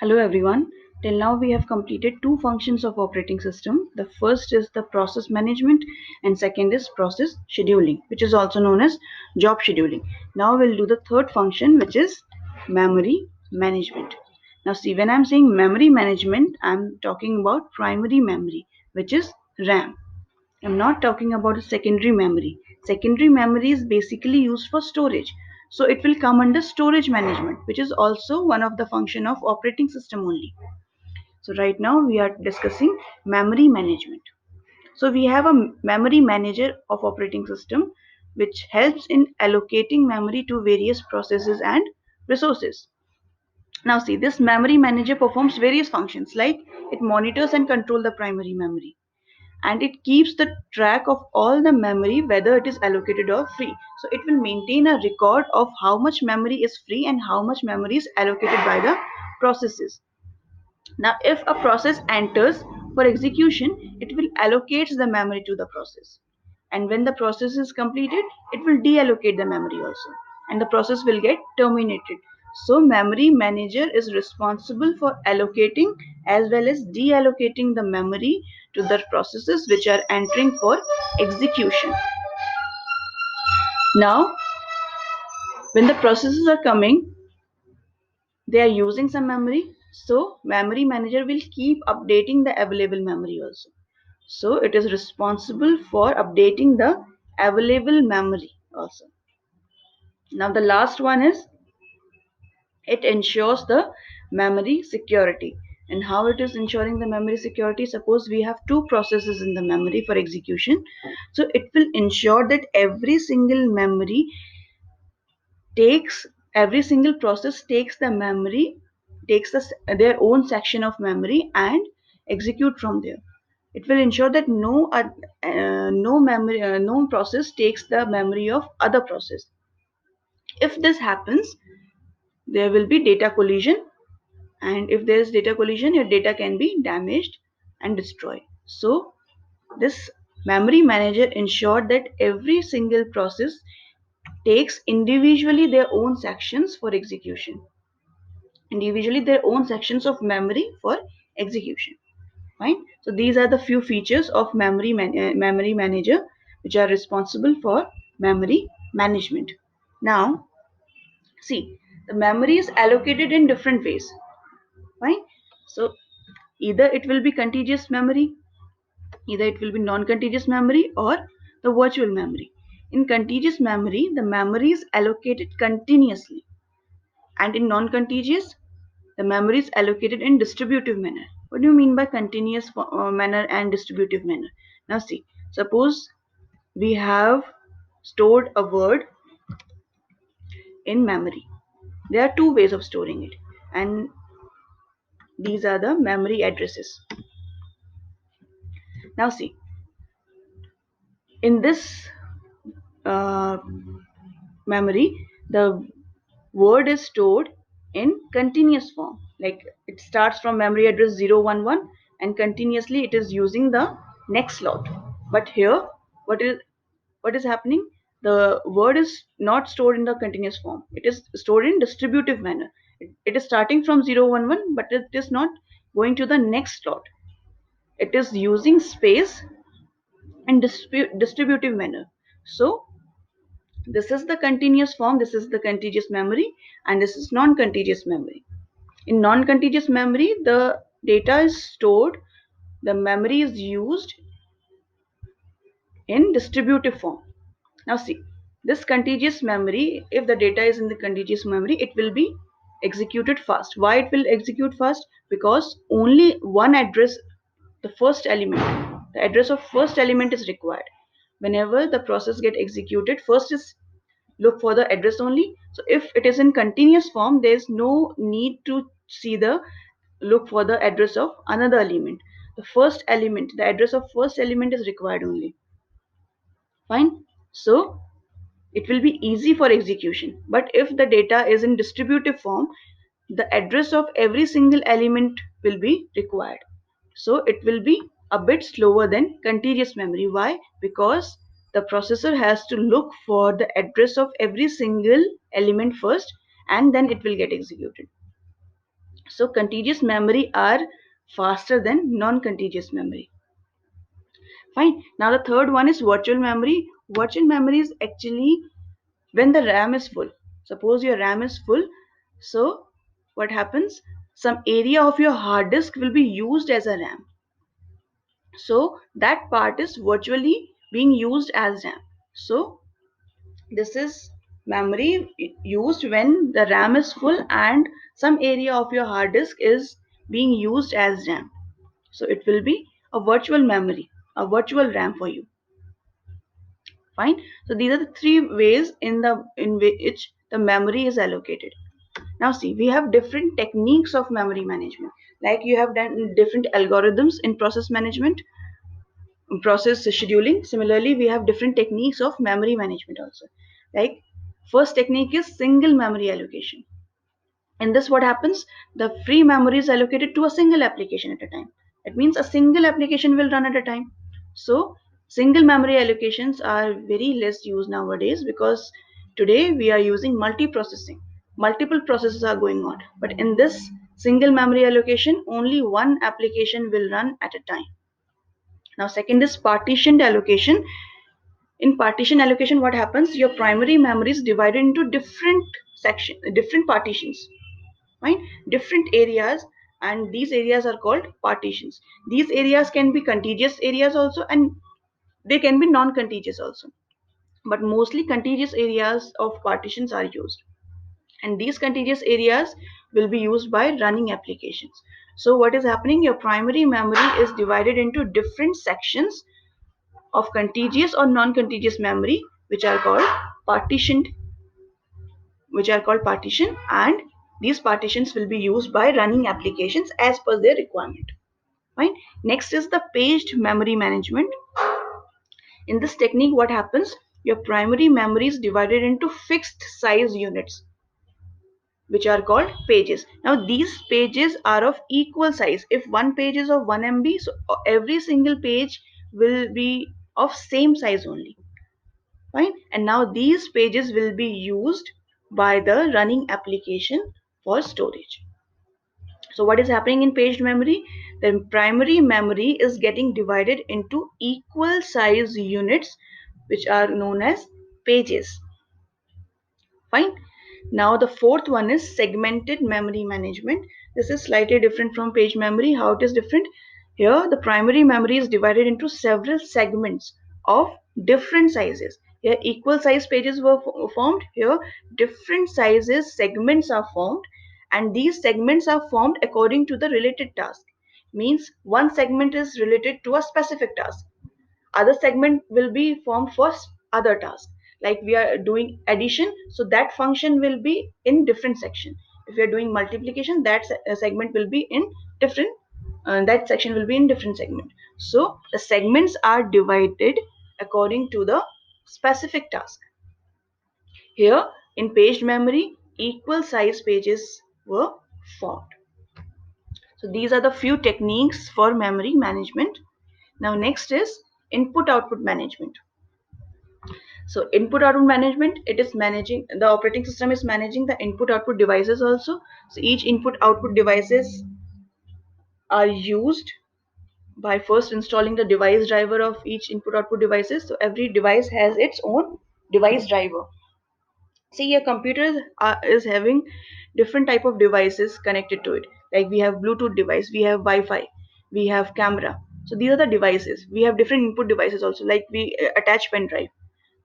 Hello everyone. Till now we have completed two functions of operating system. The first is the process management and second is process scheduling, which is also known as job scheduling. Now we'll do the third function, which is memory management. Now see, when I'm saying memory management, I'm talking about primary memory, which is RAM. I'm not talking about a secondary memory. Secondary memory is basically used for storage. So it will come under storage management, which is also one of the function of operating system only. So right now we are discussing memory management. So we have a memory manager of operating system which helps in allocating memory to various processes and resources. Now see, this memory manager performs various functions like it monitors and control the primary memory, and it keeps the track of all the memory whether it is allocated or free. So it will maintain a record of how much memory is free and how much memory is allocated by the processes. Now if a process enters for execution, it will allocate the memory to the process, and when the process is completed, it will deallocate the memory also, and the process will get terminated. So memory manager is responsible for allocating as well as deallocating the memory to the processes which are entering for execution. Now when the processes are coming, they are using some memory, so memory manager will keep updating the available memory also. So it is responsible for updating the available memory also. Now the last one is it ensures the memory security. And how it is ensuring the memory security? Suppose we have two processes in the memory for execution, so it will ensure that every single process takes the memory, takes their own section of memory and execute from there. It will ensure that no process takes the memory of other process. If this happens, there will be data collision, and if there is data collision, your data can be damaged and destroyed. So this memory manager ensured that every single process takes individually their own sections for execution, individually their own sections of memory for execution. Right? So these are the few features of memory manager which are responsible for memory management. Now see, the memory is allocated in different ways. Right? So either it will be contiguous memory, either it will be non-contiguous memory, or the virtual memory. In contiguous memory, the memory is allocated continuously, and in non-contiguous, the memory is allocated in distributive manner. What do you mean by continuous manner and distributive manner? Now see, suppose we have stored a word in memory. There are two ways of storing it, and these are the memory addresses. Now see, in this uh, memory, the word is stored in continuous form. Like it starts from memory address 011 and continuously it is using the next slot. But here, what is happening? The word is not stored in the continuous form. It is stored in distributive manner. It is starting from 011, but it is not going to the next slot. It is using space in distributive manner. So this is the continuous form, this is the contiguous memory, and this is non-contiguous memory. In non-contiguous memory, the data is stored, the memory is used in distributive form. Now see, this contiguous memory, if the data is in the contiguous memory, it will be executed fast. Why it will execute fast? Because only one address, the first element, the address of first element is required. Whenever the process get executed, first is look for the address only. So if it is in continuous form, there is no need to see the look for the address of another element. The first element, the address of first element is required only. Fine. So it will be easy for execution. But if the data is in distributive form, the address of every single element will be required. So it will be a bit slower than contiguous memory. Why? Because the processor has to look for the address of every single element first, and then it will get executed. So contiguous memory are faster than non-contiguous memory. Fine. Now the third one is virtual memory. Virtual memory is actually when the RAM is full. Suppose your RAM is full. So what happens? Some area of your hard disk will be used as a RAM. So that part is virtually being used as RAM. So this is memory used when the RAM is full and some area of your hard disk is being used as RAM. So it will be a virtual memory, a virtual RAM for you. Fine. So these are the three ways in which the memory is allocated. Now see, we have different techniques of memory management. Like you have done different algorithms in process management, process scheduling. Similarly, we have different techniques of memory management also. Like first technique is single memory allocation. In this, what happens? The free memory is allocated to a single application at a time. It means a single application will run at a time. So single memory allocations are very less used nowadays because today we are using multi-processing. Multiple processes are going on. But in this single memory allocation, only one application will run at a time. Now second is partitioned allocation. In partition allocation, what happens? Your primary memory is divided into different partitions, right? Different areas, and these areas are called partitions. These areas can be contiguous areas also, and they can be non-contiguous also. But mostly contiguous areas of partitions are used. And these contiguous areas will be used by running applications. So what is happening? Your primary memory is divided into different sections of contiguous or non-contiguous memory, which are called partitioned, which are called partition, and these partitions will be used by running applications as per their requirement. Fine. Next is the paged memory management. In this technique, what happens? Your primary memory is divided into fixed size units, which are called pages. Now these pages are of equal size. If one page is of 1 MB, so every single page will be of same size only. Fine. And now these pages will be used by the running application for storage. So what is happening in paged memory? The primary memory is getting divided into equal size units, which are known as pages. Fine. Now the fourth one is segmented memory management. This is slightly different from page memory. How it is different? Here the primary memory is divided into several segments of different sizes. Here equal size pages were formed. Here different sizes segments are formed, and these segments are formed according to the related task. Means one segment is related to a specific task, other segment will be formed for other tasks. Like we are doing addition, so that function will be in different section. If we are doing multiplication, that segment will be in different, that section will be in different segment. So the segments are divided according to the specific task. Here in paged memory, equal size pages were formed. So these are the few techniques for memory management. Now next is input output management. So input output management, it is managing, the operating system is managing the input output devices also. So each input output devices are used by first installing the device driver of each input output devices. So every device has its own device driver. See, your computer is having different type of devices connected to it. Like we have Bluetooth device, we have Wi-Fi, we have camera. So these are the devices. We have different input devices also. Like we attach pen drive,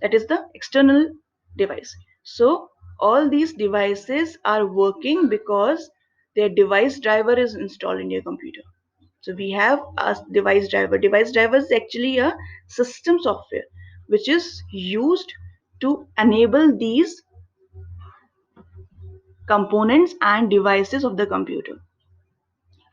that is the external device. So all these devices are working because their device driver is installed in your computer. So we have a device driver. Device driver is actually a system software which is used to enable these components and devices of the computer.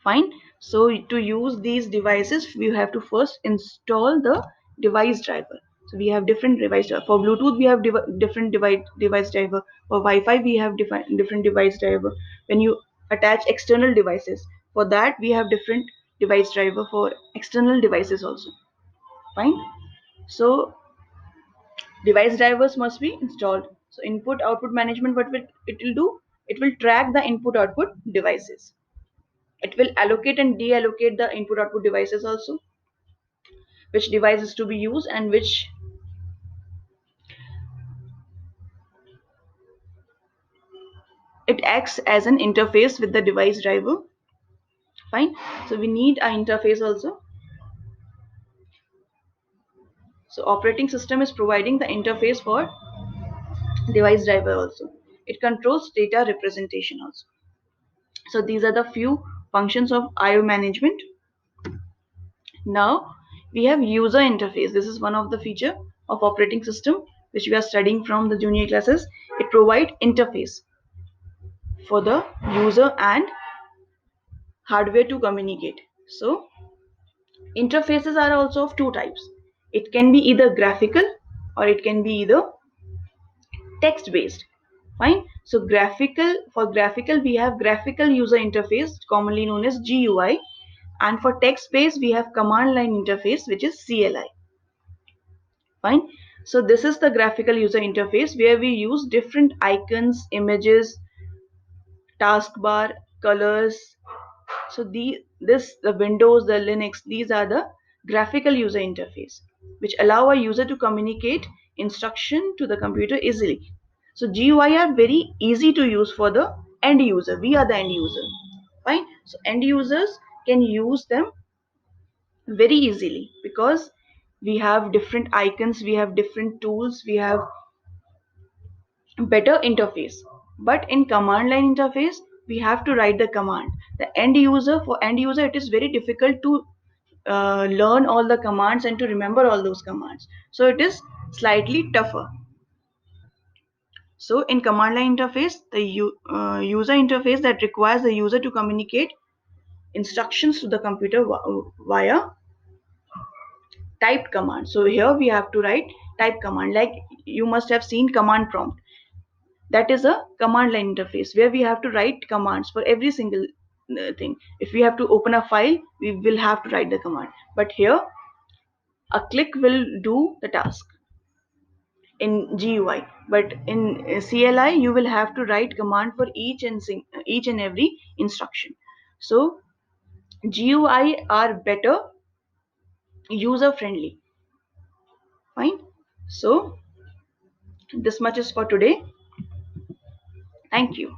Fine. So to use these devices, we have to first install the device driver. So we have different device driver. For Bluetooth we have different device driver. For Wi-Fi we have different device driver. When you attach external devices, for that we have different device driver for external devices also. Fine. So device drivers must be installed. So input output management, what it will do, it will track the input output devices. It will allocate and deallocate the input output devices also, which device is to be used, and which it acts as an interface with the device driver. Fine. So we need an interface also. So operating system is providing the interface for device driver also. It controls data representation also. So these are the few functions of IO management. Now we have user interface. This is one of the feature of operating system which we are studying from the junior classes. It provides interface for the user and hardware to communicate. So interfaces are also of two types. It can be either graphical or it can be either text based. Fine. So for graphical we have graphical user interface, commonly known as GUI, and for text based we have command line interface, which is CLI. Fine. So this is the graphical user interface where we use different icons, images, taskbar, colors. So the Windows, the Linux, these are the graphical user interface which allow a user to communicate instruction to the computer easily. So GUI are very easy to use for the end user. We are the end user. Fine. So end users can use them very easily because we have different icons, we have different tools, we have better interface. But in command line interface we have to write the command. For end user it is very difficult to learn all the commands and to remember all those commands, so it is slightly tougher. So in command line interface, the user interface that requires the user to communicate instructions to the computer via typed command. So here we have to write type command, like you must have seen command prompt. That is a command line interface where we have to write commands for every single thing. If we have to open a file, we will have to write the command. But here, a click will do the task in GUI. But in CLI, you will have to write command for each and every instruction. So GUI are better user friendly. Fine. So this much is for today. Thank you.